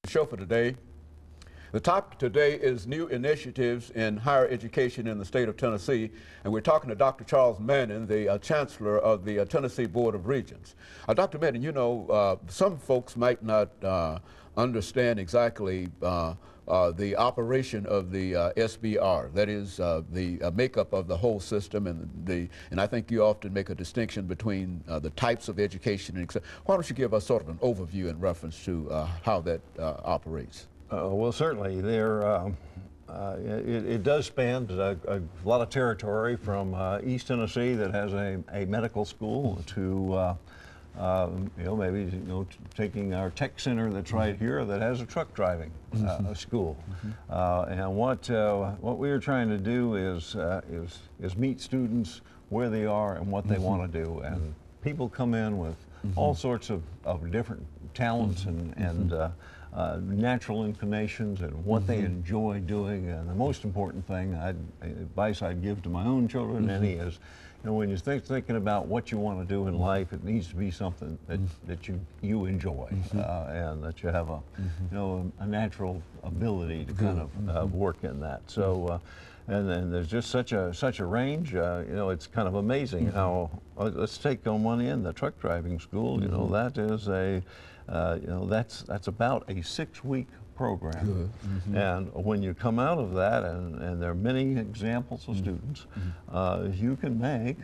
Show for today. The topic today is new initiatives in higher education in the state of Tennessee, and we're talking to Dr. Charles Manning, the Chancellor of the Tennessee Board of Regents. Dr. Manning, you know, some folks might not understand exactly the operation of the SBR, that is the makeup of the whole system, and I think you often make a distinction between the types of education and etc. Why don't you give us sort of an overview in reference to how that operates? Well, certainly, it does span a lot of territory from East Tennessee that has a medical school to maybe taking our tech center that's right here that has a truck driving school. And what we are trying to do is meet students where they are and what they want to do. And people come in with all sorts of different talents and natural inclinations and what they enjoy doing. And the most important thing, advice I'd give to my own children, Annie, is when you're thinking about what you want to do in life, it needs to be something that you enjoy and that you have a natural ability to kind of work in that. So. And then there's just such a range. It's kind of amazing how. Let's take on one end the truck driving school. That is that's about a 6-week program. And when you come out of that, and there are many examples of students, you can make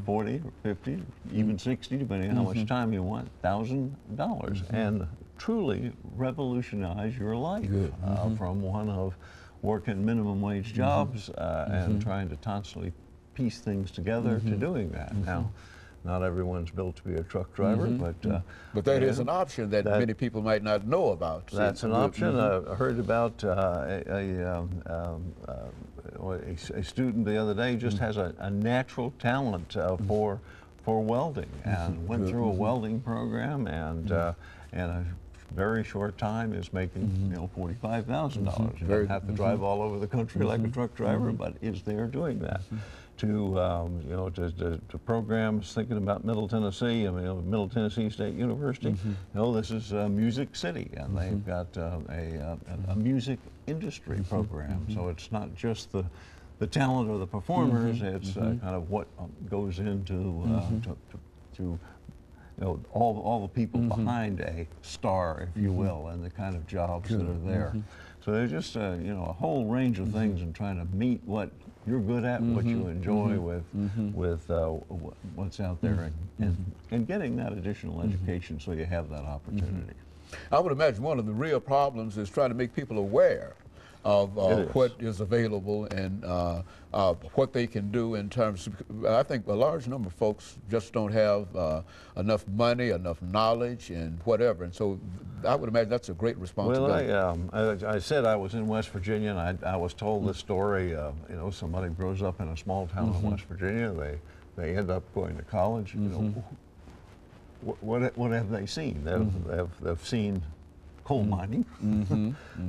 40 or 50, even 60, depending on how much time you want, $1,000, and truly revolutionize your life from one of working minimum wage jobs and trying to constantly piece things together to doing that. Now, not everyone's built to be a truck driver, but that is an option that many people might not know about. That's an option. I heard about a student the other day just has a natural talent for welding and went through a welding program and a very short time is making $45,000. You don't have to drive all over the country like a truck driver, but is there doing that. To programs thinking about Middle Tennessee, Middle Tennessee State University. This is Music City, and they've got a music industry program. So it's not just the talent of the performers; it's kind of what goes into all the people behind a star, if you will, and the kind of jobs that are there. So there's just a whole range of things in trying to meet what you're good at, what you enjoy with what's out there, and getting that additional education so you have that opportunity. I would imagine one of the real problems is trying to make people aware of what is available and what they can do in terms of, I think a large number of folks just don't have enough money, enough knowledge, and whatever. And so I would imagine that's a great responsibility. Well, I said I was in West Virginia, and I was told this story. Somebody grows up in a small town in West Virginia. They end up going to college. What have they seen? They've seen coal mining.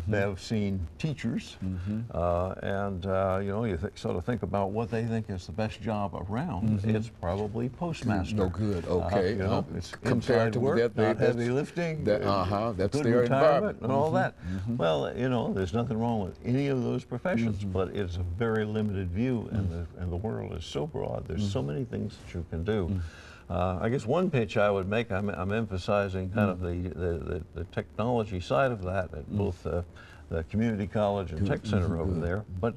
They have seen teachers, and you sort of think about what they think is the best job around. It's probably postmaster. No good. Okay. It's compared to work, that, heavy lifting, that's good their retirement, environment and all that. Well, there's nothing wrong with any of those professions, but it's a very limited view, and the world is so broad. There's so many things that you can do. I guess one pitch I would make, I'm emphasizing kind of the technology side of that at both the community college and tech center over there. But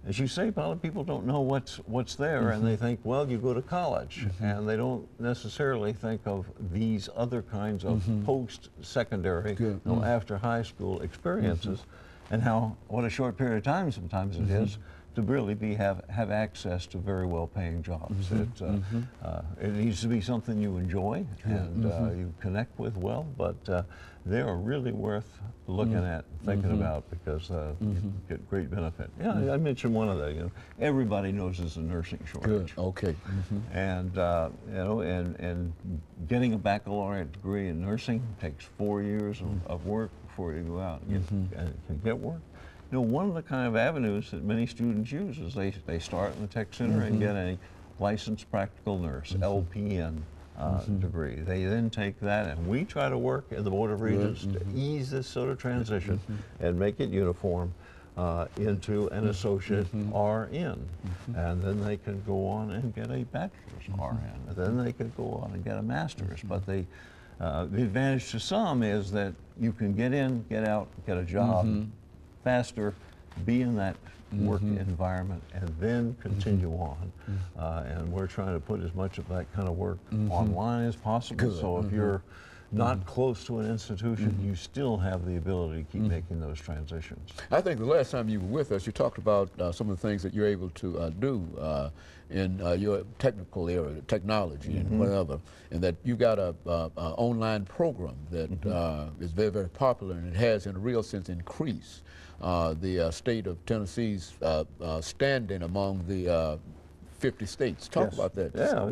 as you say, a lot of people don't know what's there, and they think, well, you go to college, and they don't necessarily think of these other kinds of post-secondary, after high school experiences, and what a short period of time sometimes it is to really have access to very well-paying jobs. It needs to be something you enjoy and you connect with well, but they are really worth looking at, thinking about, because you get great benefit. Yeah, I mentioned one of the. Everybody knows there's a nursing shortage. Good. Okay. And and getting a baccalaureate degree in nursing takes 4 years of work before you go out and can get work. One of the kind of avenues that many students use is they start in the tech center and get a licensed practical nurse, LPN degree. They then take that, and we try to work at the Board of Regents to ease this sort of transition and make it uniform into an associate RN. And then they can go on and get a bachelor's RN. And then they could go on and get a master's. But the advantage to some is that you can get in, get out, get a job faster, be in that work environment, and then continue on. And we're trying to put as much of that kind of work online as possible. Good. So if you're not close to an institution, you still have the ability to keep making those transitions. I think the last time you were with us, you talked about some of the things that you're able to do in your technical area, technology and whatever, and that you got a online program that is very, very popular, and it has in a real sense increased the state of Tennessee's standing among the 50 states. Talk about that. Yeah,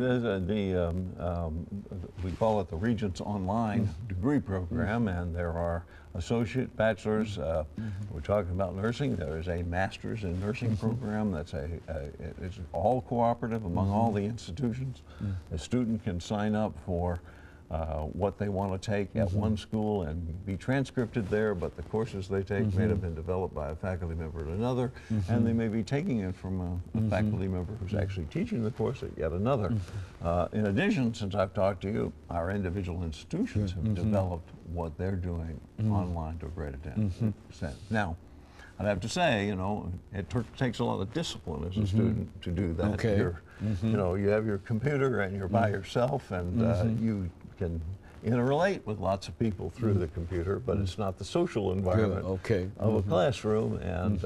we call it the Regents Online degree program, and there are associate, bachelor's. We're talking about nursing. There is a master's in nursing program. That's it's all cooperative among all the institutions. A student can sign up for what they want to take at one school and be transcripted there, but the courses they take may have been developed by a faculty member at another, and they may be taking it from a faculty member who's actually teaching the course at yet another. In addition, since I've talked to you, our individual institutions have developed what they're doing online to a great extent. Now, I'd have to say, you know, it takes a lot of discipline as a student to do that. Okay. You know, you have your computer and you're by yourself, and you can interrelate with lots of people through the computer, but it's not the social environment of a classroom, and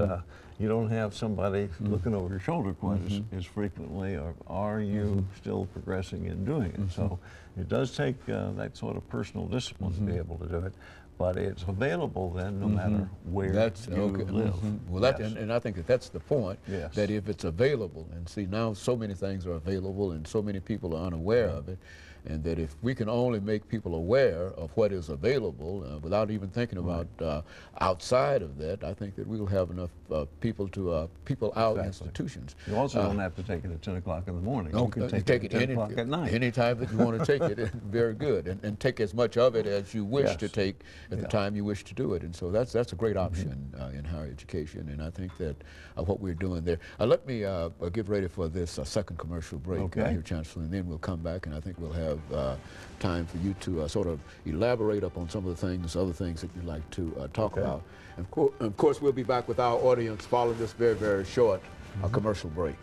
you don't have somebody looking over your shoulder quite as frequently, or are you still progressing in doing it? So it does take that sort of personal discipline to be able to do it. But it's available then no matter where you live. Well, and I think that that's the point, that if it's available, and see now so many things are available and so many people are unaware of it, and that if we can only make people aware of what is available without even thinking about outside of that, I think that we'll have enough people out institutions. You also don't have to take it at 10 o'clock in the morning. You can take it at 10 o'clock at night. Any time that you want to take it, very good, and take as much of it as you wish to take at the time you wish to do it. And so that's a great option in higher education, and I think that what we're doing there. Let me get ready for this second commercial break here, Chancellor, and then we'll come back, and I think we'll have time for you to sort of elaborate upon some of the things, other things that you'd like to talk about. And of course, we'll be back with our audience following this very, very short commercial break.